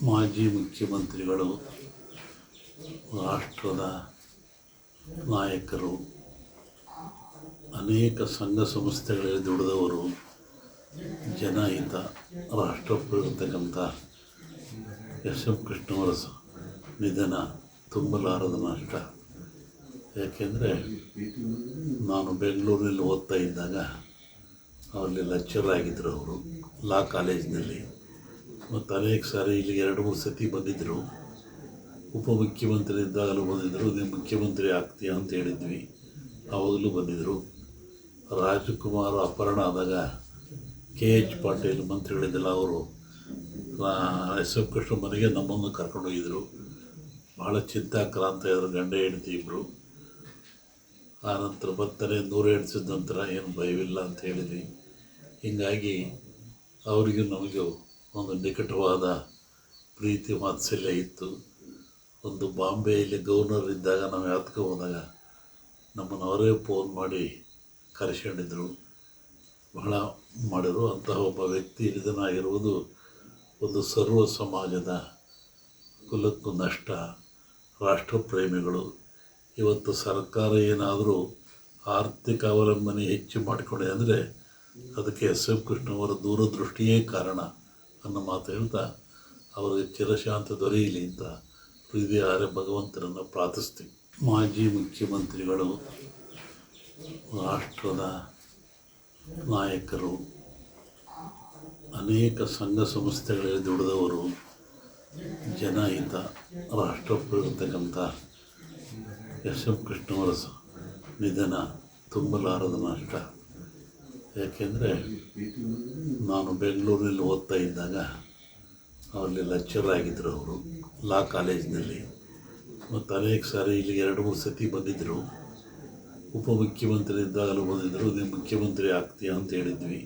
ಮಾಜಿ ಮುಖ್ಯಮಂತ್ರಿಗಳು, ರಾಷ್ಟ್ರದ ನಾಯಕರು, ಅನೇಕ ಸಂಘ ಸಂಸ್ಥೆಗಳಲ್ಲಿ ದುಡಿದವರು, ಜನಹಿತ ರಾಷ್ಟ್ರಪ್ರಯೋಗಿರ್ತಕ್ಕಂಥ ಎಸ್ ಎಂ ಕೃಷ್ಣವರ ನಿಧನ ತುಂಬಲಾರದ ನಷ್ಟ. ಯಾಕೆಂದರೆ ನಾನು ಬೆಂಗಳೂರಿನಲ್ಲಿ ಓದ್ತಾ ಇದ್ದಾಗ ಅವರಲ್ಲಿ ಲೆಕ್ಚರ್ ಆಗಿದ್ದರು. ಅವರು ಲಾ ಕಾಲೇಜಿನಲ್ಲಿ ಮತ್ತು ಅನೇಕ ಸಾರಿ ಇಲ್ಲಿಗೆ 2-3 ಸತಿ ಬಂದಿದ್ದರು. ಉಪಮುಖ್ಯಮಂತ್ರಿ ಇದ್ದಾಗಲೂ ಬಂದಿದ್ದರು. ನೀವು ಮುಖ್ಯಮಂತ್ರಿ ಆಗ್ತೀಯಾ ಅಂತ ಹೇಳಿದ್ವಿ, ಆವಾಗಲೂ ಬಂದಿದ್ದರು. ರಾಜಕುಮಾರ್ ಅಪಹರಣ ಆದಾಗ KH ಪಾಟೀಲ್ ಮಂತ್ರಿಗಳಿದ್ದಲ್ಲ, ಅವರು ಎಸ್ ಎಂ ಕೃಷ್ಣ ಮನೆಗೆ ನಮ್ಮನ್ನು ಕರ್ಕೊಂಡೋಗಿದ್ದರು. ಭಾಳ ಚಿಂತಾಕ್ರಾಂತ ಇದ್ದರು ಗಂಡ ಹೆಂಡತಿ ಇಬ್ಬರು. ಆನಂತರ ಬರ್ತಾರೆ 100 ಎಣಿಸಿದ ನಂತರ ಏನು ಭಯವಿಲ್ಲ ಅಂತ ಹೇಳಿದ್ವಿ. ಹೀಗಾಗಿ ಅವರಿಗೂ ನಮಗೂ ಒಂದು ನಿಕಟವಾದ ಪ್ರೀತಿ ವಾತ್ಸಲ್ಯ ಇತ್ತು. ಒಂದು ಬಾಂಬೆಯಲ್ಲಿ ಗವರ್ನರ್ ಇದ್ದಾಗ ನಾವು ಯಾತ್ಕೆ ಹೋದಾಗ ನಮ್ಮನ್ನು ಅವರೇ ಫೋನ್ ಮಾಡಿ ಕರೆಸ್ಕೊಂಡಿದ್ರು, ಬಹಳ ಮಾಡಿದರು. ಅಂತಹ ಒಬ್ಬ ವ್ಯಕ್ತಿ ನಿಧನ ಆಗಿರುವುದು ಒಂದು ಸರ್ವ ಸಮಾಜದ ಕುಲಕ್ಕೂ ನಷ್ಟ. ರಾಷ್ಟ್ರಪ್ರೇಮಿಗಳು ಇವತ್ತು ಸರ್ಕಾರ ಏನಾದರೂ ಆರ್ಥಿಕ ಅವಲಂಬನೆ ಹೆಚ್ಚು ಮಾಡಿಕೊಂಡಿದೆ ಅಂದರೆ ಅದಕ್ಕೆ ಎಸ್ ಎಂ ಕೃಷ್ಣವರ ದೂರದೃಷ್ಟಿಯೇ ಕಾರಣ ಅನ್ನೋ ಮಾತು ಹೇಳ್ತಾ ಅವರಿಗೆ ಚಿರಶಾಂತಿ ದೊರೆಯಲಿ ಅಂತ ಹೃದಯಾರೆ ಭಗವಂತನನ್ನು ಪ್ರಾರ್ಥಿಸ್ತೀವಿ. ಮಾಜಿ ಮುಖ್ಯಮಂತ್ರಿಗಳು, ರಾಷ್ಟ್ರದ ನಾಯಕರು, ಅನೇಕ ಸಂಘ ಸಂಸ್ಥೆಗಳಲ್ಲಿ ದುಡಿದವರು, ಜನಹಿತ ರಾಷ್ಟ್ರಪ್ರಯೋಗಿರ್ತಕ್ಕಂಥ ಎಸ್ ಎಂ ಕೃಷ್ಣವರ ನಿಧನ ತುಂಬಲಾರದ ನಷ್ಟ. ಯಾಕೆಂದರೆ ನಾನು ಬೆಂಗಳೂರಿನಲ್ಲಿ ಓದ್ತಾ ಇದ್ದಾಗ ಅವರಲ್ಲಿ ಲೆಕ್ಚರ್ ಆಗಿದ್ದರು. ಅವರು ಲಾ ಕಾಲೇಜಿನಲ್ಲಿ ಮತ್ತು ಅನೇಕ ಸಾರಿ ಇಲ್ಲಿಗೆ 2-3 ಸತಿ ಬಂದಿದ್ದರು. ಉಪಮುಖ್ಯಮಂತ್ರಿ ಇದ್ದಾಗಲೂ ಬಂದಿದ್ದರು. ನೀವು ಮುಖ್ಯಮಂತ್ರಿ ಆಗ್ತೀಯಾ ಅಂತ ಹೇಳಿದ್ವಿ,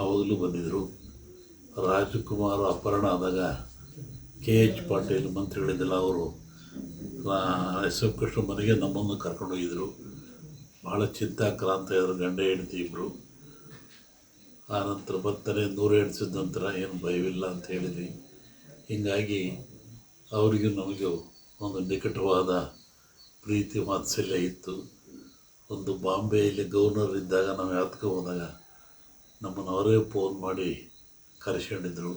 ಆವಾಗಲೂ ಬಂದಿದ್ದರು. ರಾಜಕುಮಾರ್ ಅಪಹರಣ ಆದಾಗ KH ಪಾಟೀಲ್ ಮಂತ್ರಿಗಳಿದ್ದಲ್ಲ, ಅವರು ಎಸ್ ಎಂ ಕೃಷ್ಣ ಮನೆಗೆ ನಮ್ಮನ್ನು ಕರ್ಕೊಂಡೋಗಿದ್ದರು. ಭಾಳ ಚಿಂತಾಕ್ರಾಂತ ಇದ್ದರು ಗಂಡ ಹೆಂಡತಿ ಇಬ್ಬರು. ಆನಂತರ ಬರ್ತಾರೆ 100 ಎಣಿಸಿದ ನಂತರ ಏನು ಭಯವಿಲ್ಲ ಅಂತ ಹೇಳಿದ್ವಿ. ಹೀಗಾಗಿ ಅವರಿಗೂ ನಮಗೂ ಒಂದು ನಿಕಟವಾದ ಪ್ರೀತಿ ವಾತ್ಸಲ್ಯ ಇತ್ತು. ಒಂದು ಬಾಂಬೆಯಲ್ಲಿ ಗವರ್ನರ್ ಇದ್ದಾಗ ನಾವು ಯಾತ್ಕೆ ಹೋದಾಗ ನಮ್ಮನ್ನು ಅವರೇ ಫೋನ್ ಮಾಡಿ ಕರೆಸ್ಕೊಂಡಿದ್ರು,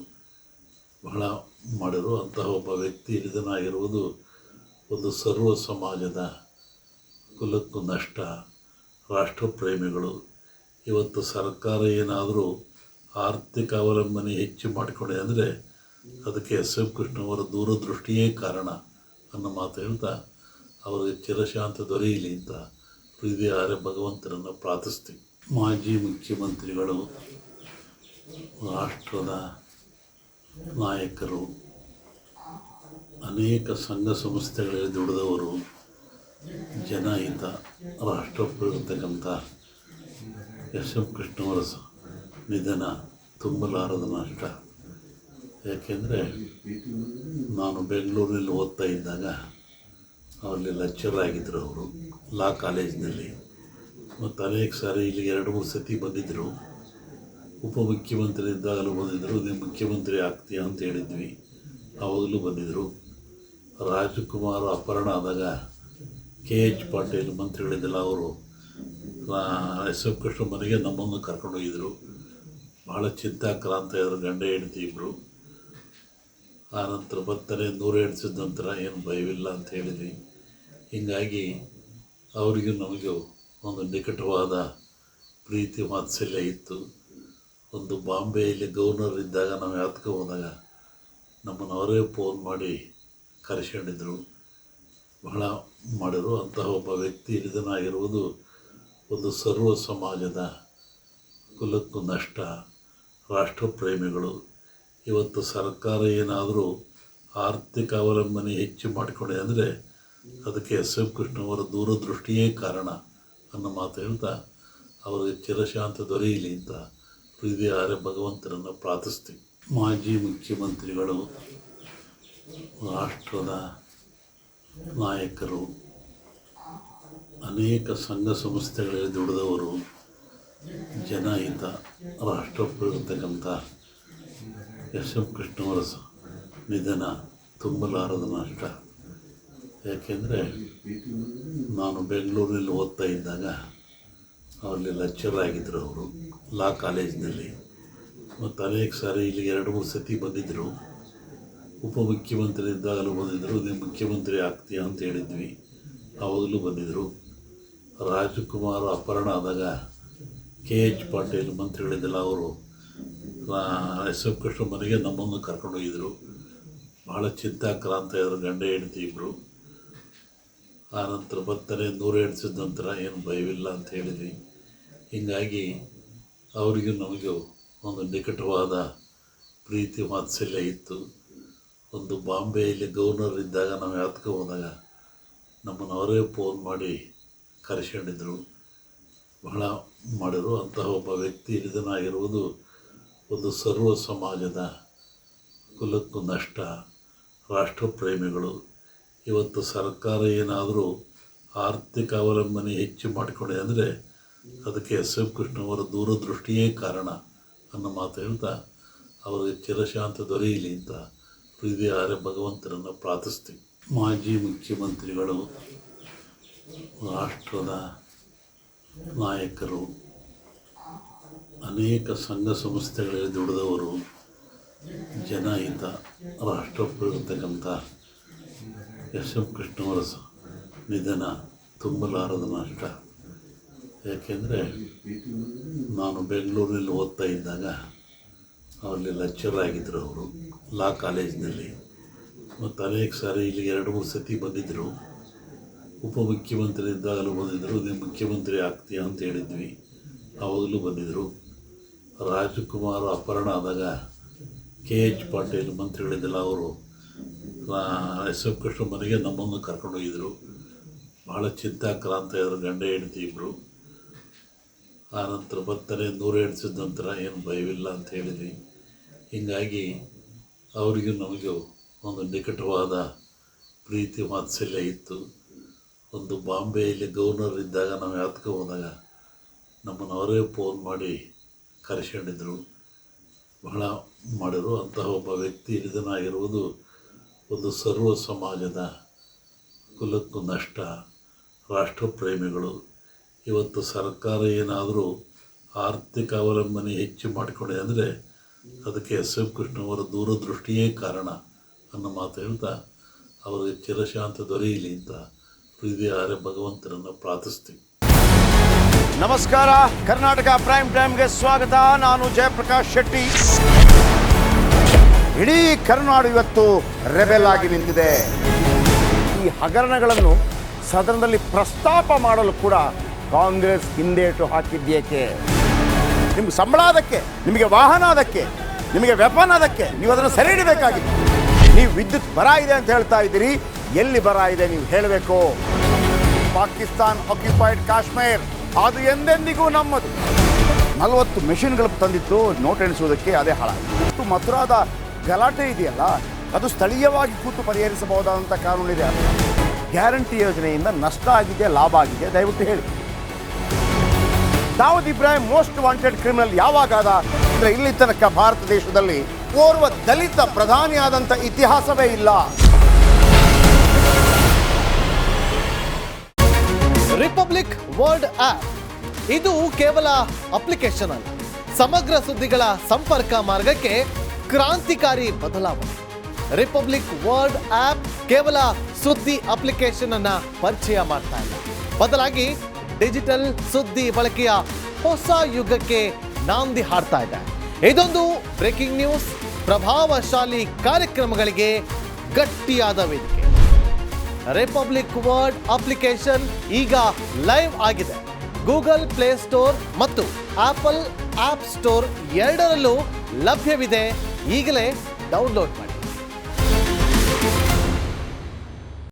ಬಹಳ ಮಾಡಿದರು. ಅಂತಹ ಒಬ್ಬ ವ್ಯಕ್ತಿ ನಿಧನ ಆಗಿರುವುದು ಒಂದು ಸರ್ವ ಸಮಾಜದ ಕುಲಕ್ಕೂ ನಷ್ಟ. ರಾಷ್ಟ್ರಪ್ರೇಮಿಗಳು ಇವತ್ತು ಸರ್ಕಾರ ಏನಾದರೂ ಆರ್ಥಿಕ ಅವಲಂಬನೆ ಹೆಚ್ಚು ಮಾಡಿಕೊಂಡಿದೆ ಅಂದರೆ ಅದಕ್ಕೆ ಎಸ್ ಎಂ ಕೃಷ್ಣವರ ದೂರದೃಷ್ಟಿಯೇ ಕಾರಣ ಅನ್ನೋ ಮಾತು ಹೇಳ್ತಾ ಅವರಿಗೆ ಚಿರಶಾಂತಿ ದೊರೆಯಲಿ ಅಂತ ಹೃದಯಾರೆ ಭಗವಂತನನ್ನು ಪ್ರಾರ್ಥಿಸ್ತೀವಿ. ಮಾಜಿ ಮುಖ್ಯಮಂತ್ರಿಗಳು, ರಾಷ್ಟ್ರದ ನಾಯಕರು, ಅನೇಕ ಸಂಘ ಸಂಸ್ಥೆಗಳಲ್ಲಿ ದುಡಿದವರು, ಜನಹಿತ ರಾಷ್ಟ್ರಪ್ರಯೋಗಿರ್ತಕ್ಕಂಥ ಎಸ್ ಎಂ ಕೃಷ್ಣವರ ನಿಧನ ತುಂಬಲಾರದ ನಷ್ಟ. ಯಾಕೆಂದರೆ ನಾನು ಬೆಂಗಳೂರಿನಲ್ಲಿ ಓದ್ತಾ ಇದ್ದಾಗ ಅವರಲ್ಲಿ ಲೆಕ್ಚರ್ ಆಗಿದ್ದರು. ಅವರು ಲಾ ಕಾಲೇಜಿನಲ್ಲಿ ಮತ್ತು ಅನೇಕ ಸಾರಿ ಇಲ್ಲಿಗೆ 2-3 ಸತಿ ಬಂದಿದ್ದರು. ಉಪಮುಖ್ಯಮಂತ್ರಿ ಇದ್ದಾಗಲೂ ಬಂದಿದ್ದರು. ನೀವು ಮುಖ್ಯಮಂತ್ರಿ ಆಗ್ತೀಯಾ ಅಂತ ಹೇಳಿದ್ವಿ, ಆವಾಗಲೂ ಬಂದಿದ್ದರು. ರಾಜಕುಮಾರ್ ಅಪಹರಣ ಆದಾಗ KH ಪಾಟೀಲ್ ಮಂತ್ರಿಗಳಿದ್ದಲ್ಲ, ಅವರು ಎಸ್ ಎಂ ಕೃಷ್ಣ ಮನೆಗೆ ನಮ್ಮನ್ನು ಕರ್ಕೊಂಡೋಗಿದ್ದರು. ಭಾಳ ಚಿಂತಾಕ್ರಾಂತ ಇದ್ದರು ಗಂಡ ಹೆಂಡತಿ ಇಬ್ಬರು. ಆನಂತರ ಬರ್ತಾರೆ 100 ಎಣಿಸಿದ ನಂತರ ಏನು ಭಯವಿಲ್ಲ ಅಂತ ಹೇಳಿದ್ವಿ. ಹೀಗಾಗಿ ಅವರಿಗೂ ನಮಗೂ ಒಂದು ನಿಕಟವಾದ ಪ್ರೀತಿ ವಾತ್ಸಲ್ಯ ಇತ್ತು. ಒಂದು ಬಾಂಬೆಯಲ್ಲಿ ಗವರ್ನರ್ ಇದ್ದಾಗ ನಾವು ಯಾತ್ಕೆ ಹೋದಾಗ ನಮ್ಮನ್ನು ಅವರೇ ಫೋನ್ ಮಾಡಿ ಕರೆಸ್ಕೊಂಡಿದ್ರು, ಬಹಳ ಮಾಡಿದರು. ಅಂತಹ ಒಬ್ಬ ವ್ಯಕ್ತಿ ನಿಧನ ಆಗಿರುವುದು ಒಂದು ಸರ್ವ ಸಮಾಜದ ಕುಲಕ್ಕೂ ನಷ್ಟ. ರಾಷ್ಟ್ರಪ್ರೇಮಿಗಳು ಇವತ್ತು ಸರ್ಕಾರ ಏನಾದರೂ ಆರ್ಥಿಕ ಅವಲಂಬನೆ ಹೆಚ್ಚು ಮಾಡಿಕೊಂಡಿದೆ ಅಂದರೆ ಅದಕ್ಕೆ ಎಸ್ ಎಂ ಕೃಷ್ಣವರ ದೂರದೃಷ್ಟಿಯೇ ಕಾರಣ ಅನ್ನೋ ಮಾತು ಹೇಳ್ತಾ ಅವರಿಗೆ ಚಿರಶಾಂತಿ ದೊರೆಯಲಿ ಅಂತ ಹೃದಯಾರೆ ಭಗವಂತನನ್ನು ಪ್ರಾರ್ಥಿಸ್ತೀವಿ. ಮಾಜಿ ಮುಖ್ಯಮಂತ್ರಿಗಳು, ರಾಷ್ಟ್ರದ ನಾಯಕರು, ಅನೇಕ ಸಂಘ ಸಂಸ್ಥೆಗಳಲ್ಲಿ ದುಡಿದವರು, ಜನಹಿತ ರಾಷ್ಟ್ರಪ್ರಯೋಗಿರ್ತಕ್ಕಂಥ ಎಸ್ ಎಂ ಕೃಷ್ಣವರ ನಿಧನ ತುಂಬಲಾರದ ನಷ್ಟ. ಯಾಕೆಂದರೆ ನಾನು ಬೆಂಗಳೂರಿನಲ್ಲಿ ಓದ್ತಾ ಇದ್ದಾಗ ಅವರಲ್ಲಿ ಲೆಕ್ಚರ್ ಆಗಿದ್ದರು ಅವರು ಲಾ ಕಾಲೇಜಿನಲ್ಲಿ. ಮತ್ತು ಅನೇಕ ಸಾರಿ ಇಲ್ಲಿಗೆ 2-3 ಸತಿ ಬಂದಿದ್ದರು. ಉಪಮುಖ್ಯಮಂತ್ರಿ ಇದ್ದಾಗಲೂ ಬಂದಿದ್ದರು. ನೀವು ಮುಖ್ಯಮಂತ್ರಿ ಆಗ್ತೀಯಾ ಅಂತ ಹೇಳಿದ್ವಿ, ಆವಾಗಲೂ ಬಂದಿದ್ದರು. ರಾಜಕುಮಾರ್ ಅಪಹರಣ ಆದಾಗ KH ಪಾಟೀಲ್ ಮಂತ್ರಿಗಳಿದ್ದಲ್ಲ, ಅವರು SF ಕೃಷ್ಣ ಮನೆಗೆ ನಮ್ಮನ್ನು ಕರ್ಕೊಂಡೋಗಿದ್ದರು. ಭಾಳ ಚಿಂತಾಕ್ರಾಂತ ಇದ್ದರು ಗಂಡ ಹೆಂಡತಿ ಇಬ್ಬರು. ಆನಂತರ ಬರ್ತಾರೆ 100 ಎಣಿಸಿದ ನಂತರ ಏನು ಭಯವಿಲ್ಲ ಅಂತ ಹೇಳಿದ್ವಿ. ಹೀಗಾಗಿ ಅವರಿಗೂ ನಮಗೂ ಒಂದು ನಿಕಟವಾದ ಪ್ರೀತಿ ವಾತ್ಸಲ್ಯ ಇತ್ತು. ಒಂದು ಬಾಂಬೆಯಲ್ಲಿ ಗವರ್ನರ್ ಇದ್ದಾಗ ನಾವು ಯಾತ್ಕೆ ಹೋದಾಗ ನಮ್ಮನ್ನು ಅವರೇ ಫೋನ್ ಮಾಡಿ ಕರೆಸ್ಕೊಂಡಿದ್ರು, ಬಹಳ ಮಾಡಿದರು. ಅಂತಹ ಒಬ್ಬ ವ್ಯಕ್ತಿ ನಿಧನ ಆಗಿರುವುದು ಒಂದು ಸರ್ವ ಸಮಾಜದ ಕುಲಕ್ಕೂ ನಷ್ಟ. ರಾಷ್ಟ್ರಪ್ರೇಮಿಗಳು ಇವತ್ತು ಸರ್ಕಾರ ಏನಾದರೂ ಆರ್ಥಿಕ ಅವಲಂಬನೆ ಹೆಚ್ಚು ಮಾಡಿಕೊಂಡಿದೆ ಅಂದರೆ ಅದಕ್ಕೆ SF ಕೃಷ್ಣವರ ದೂರದೃಷ್ಟಿಯೇ ಕಾರಣ ಅನ್ನೋ ಮಾತು ಹೇಳ್ತಾ ಅವರಿಗೆ ಚಿರಶಾಂತ ದೊರೆಯಲಿ ಅಂತ ಹೃದಯಾರೆ ಭಗವಂತನನ್ನು ಪ್ರಾರ್ಥಿಸ್ತೀವಿ. ಮಾಜಿ ಮುಖ್ಯಮಂತ್ರಿಗಳು, ರಾಷ್ಟ್ರದ ನಾಯಕರು, ಅನೇಕ ಸಂಘ ಸಂಸ್ಥೆಗಳಲ್ಲಿ ದುಡಿದವರು, ಜನಹಿತ ರಾಷ್ಟ್ರಪ್ರಿಯರ್ತಕ್ಕಂಥ SF ಕೃಷ್ಣವರ ನಿಧನ ತುಂಬಲಾರದ ನಷ್ಟ. ಯಾಕೆಂದರೆ ನಾನು ಬೆಂಗಳೂರಿನಲ್ಲಿ ಓದ್ತಾ ಇದ್ದಾಗ ಅವರಲ್ಲಿ ಲೆಕ್ಚರ್ ಆಗಿದ್ದರು ಅವರು ಲಾ ಕಾಲೇಜಿನಲ್ಲಿ. ಮತ್ತು ಅನೇಕ ಸಾರಿ ಇಲ್ಲಿಗೆ 2-3 ಸತಿ ಬಂದಿದ್ದರು. ಉಪಮುಖ್ಯಮಂತ್ರಿ ಇದ್ದಾಗಲೂ ಬಂದಿದ್ದರು. ನೀವು ಮುಖ್ಯಮಂತ್ರಿ ಆಗ್ತೀಯಾ ಅಂತ ಹೇಳಿದ್ವಿ, ಆವಾಗಲೂ ಬಂದಿದ್ದರು. ರಾಜಕುಮಾರ್ ಅಪಹರಣ ಆದಾಗ KH ಪಾಟೀಲ್ ಮಂತ್ರಿಗಳಿದ್ದಲ್ಲ, ಅವರು SF ಕೃಷ್ಣ ಮನೆಗೆ ನಮ್ಮನ್ನು ಕರ್ಕೊಂಡೋಗಿದ್ದರು. ಭಾಳ ಚಿಂತಾಕ್ರಾಂತ ಇದ್ದರು ಗಂಡ ಹೆಂಡತಿ ಇಬ್ಬರು. ಆನಂತರ ಬರ್ತಾರೆ 100 ಎಣಿಸಿದ ನಂತರ ಏನು ಭಯವಿಲ್ಲ ಅಂತ ಹೇಳಿದ್ವಿ. ಹೀಗಾಗಿ ಅವರಿಗೂ ನಮಗೂ ಒಂದು ನಿಕಟವಾದ ಪ್ರೀತಿ ವಾತ್ಸಲ್ಯ ಇತ್ತು. ಒಂದು ಬಾಂಬೆಯಲ್ಲಿ ಗವರ್ನರ್ ಇದ್ದಾಗ ನಾವು ಯಾತ್ಕೆ ಹೋದಾಗ ನಮ್ಮನ್ನು ಅವರೇ ಫೋನ್ ಮಾಡಿ ಕರೆಸ್ಕೊಂಡಿದ್ರು, ಬಹಳ ಮಾಡಿದರು. ಅಂತಹ ಒಬ್ಬ ವ್ಯಕ್ತಿ ನಿಧನ ಆಗಿರುವುದು ಒಂದು ಸರ್ವ ಸಮಾಜದ ಕುಲಕ್ಕೂ ನಷ್ಟ. ರಾಷ್ಟ್ರಪ್ರೇಮಿಗಳು ಇವತ್ತು ಸರ್ಕಾರ ಏನಾದರೂ ಆರ್ಥಿಕ ಅವಲಂಬನೆ ಹೆಚ್ಚು ಮಾಡಿಕೊಂಡಿದೆ ಅಂದರೆ ಅದಕ್ಕೆ SF ಕೃಷ್ಣವರ ದೂರದೃಷ್ಟಿಯೇ ಕಾರಣ ಅನ್ನೋ ಮಾತು ಹೇಳ್ತಾ ಅವರಿಗೆ ಚಿರಶಾಂತ ದೊರೆಯಲಿ ಅಂತ ಹೃದಯಾರೆ ಭಗವಂತನನ್ನು ಪ್ರಾರ್ಥಿಸ್ತೀವಿ. ನಮಸ್ಕಾರ, ಕರ್ನಾಟಕ ಪ್ರೈಮ್ ಟೈಮ್ಗೆ ಸ್ವಾಗತ. ನಾನು ಜಯಪ್ರಕಾಶ್ ಶೆಟ್ಟಿ. ಇಡೀ ಕರ್ನಾಡು ಇವತ್ತು ರೆಬೆಲ್ ಆಗಿ ನಿಂತಿದೆ. ಈ ಹಗರಣಗಳನ್ನು ಸದನದಲ್ಲಿ ಪ್ರಸ್ತಾಪ ಮಾಡಲು ಕೂಡ ಕಾಂಗ್ರೆಸ್ ಹಿಂದೇಟು ಹಾಕಿದ್ದೇಕೆ? ನಿಮ್ಗೆ ಸಂಬಳ ಅದಕ್ಕೆ, ನಿಮಗೆ ವಾಹನ ಅದಕ್ಕೆ, ನಿಮಗೆ ವೆಪನ್ ಅದಕ್ಕೆ, ನೀವು ಅದನ್ನು ಸೆರೆ ಹಿಡಿಬೇಕಾಗಿತ್ತು. ನೀವು ವಿದ್ಯುತ್ ಬರ ಇದೆ ಅಂತ ಹೇಳ್ತಾ ಇದ್ದೀರಿ, ಎಲ್ಲಿ ಬರ ಇದೆ ನೀವು ಹೇಳಬೇಕು. ಪಾಕಿಸ್ತಾನ್ ಆಕ್ಯುಪೈಡ್ ಕಾಶ್ಮೀರ್ ಅದು ಎಂದೆಂದಿಗೂ ನಮ್ಮದು. 40 ಮೆಷಿನ್ಗಳು ತಂದಿತ್ತು ನೋಟ್ ಎಣಿಸುವುದಕ್ಕೆ, ಅದೇ ಹಾಳಾಯಿತು. ಮಥುರಾದ ಗಲಾಟೆ ಇದೆಯಲ್ಲ, ಅದು ಸ್ಥಳೀಯವಾಗಿ ಕೂತು ಪರಿಹರಿಸಬಹುದಾದಂಥ ಕಾನೂನಿದೆ. ಗ್ಯಾರಂಟಿ ಯೋಜನೆಯಿಂದ ನಷ್ಟ ಆಗಿದೆ, ಲಾಭ ಆಗಿದೆ, ದಯವಿಟ್ಟು ಹೇಳಿ. Dawood Ibrahim most wanted criminal ಯಾವಾಗಾದ ಅಂದರೆ ಇಲ್ಲಿ ತನಕ ಭಾರತ ದೇಶದಲ್ಲಿ ಓರ್ವ ದಲಿತ ಪ್ರಧಾನಿಯಾದಂಥ ಇತಿಹಾಸವೇ ಇಲ್ಲ. ರಿಪಬ್ಲಿಕ್ ವರ್ಲ್ಡ್ ಆಪ್ ಇದು ಕೇವಲ ಅಪ್ಲಿಕೇಶನ್ ಅಲ್ಲ, ಸಮಗ್ರ ಸುದ್ದಿಗಳ ಸಂಪರ್ಕ ಮಾರ್ಗಕ್ಕೆ ಕ್ರಾಂತಿಕಾರಿ ಬದಲಾವಣೆ. ರಿಪಬ್ಲಿಕ್ ವರ್ಲ್ಡ್ ಆಪ್ ಕೇವಲ ಸುದ್ದಿ ಅಪ್ಲಿಕೇಶನ್ ಅನ್ನ ಪರಿಚಯ ಮಾಡ್ತಾ ಇಲ್ಲ, ಬದಲಾಗಿ ಡಿಜಿಟಲ್ ಸುದ್ದಿ ಬಳಕೆಯ ಹೊಸ ಯುಗಕ್ಕೆ ನಾಂದಿ ಹಾಡ್ತಾ ಇದೆ. ಇದೊಂದು ಬ್ರೇಕಿಂಗ್ ನ್ಯೂಸ್, ಪ್ರಭಾವಶಾಲಿ ಕಾರ್ಯಕ್ರಮಗಳಿಗೆ ಗಟ್ಟಿಯಾದ ವೇದಿಕೆ. ರಿಪಬ್ಲಿಕ್ ವರ್ಲ್ಡ್ ಅಪ್ಲಿಕೇಶನ್ ಈಗ ಲೈವ್ ಆಗಿದೆ. ಗೂಗಲ್ ಪ್ಲೇಸ್ಟೋರ್ ಮತ್ತು ಆಪಲ್ ಆಪ್ ಸ್ಟೋರ್ ಎರಡರಲ್ಲೂ ಲಭ್ಯವಿದೆ. ಈಗಲೇ ಡೌನ್ಲೋಡ್ ಮಾಡಿ.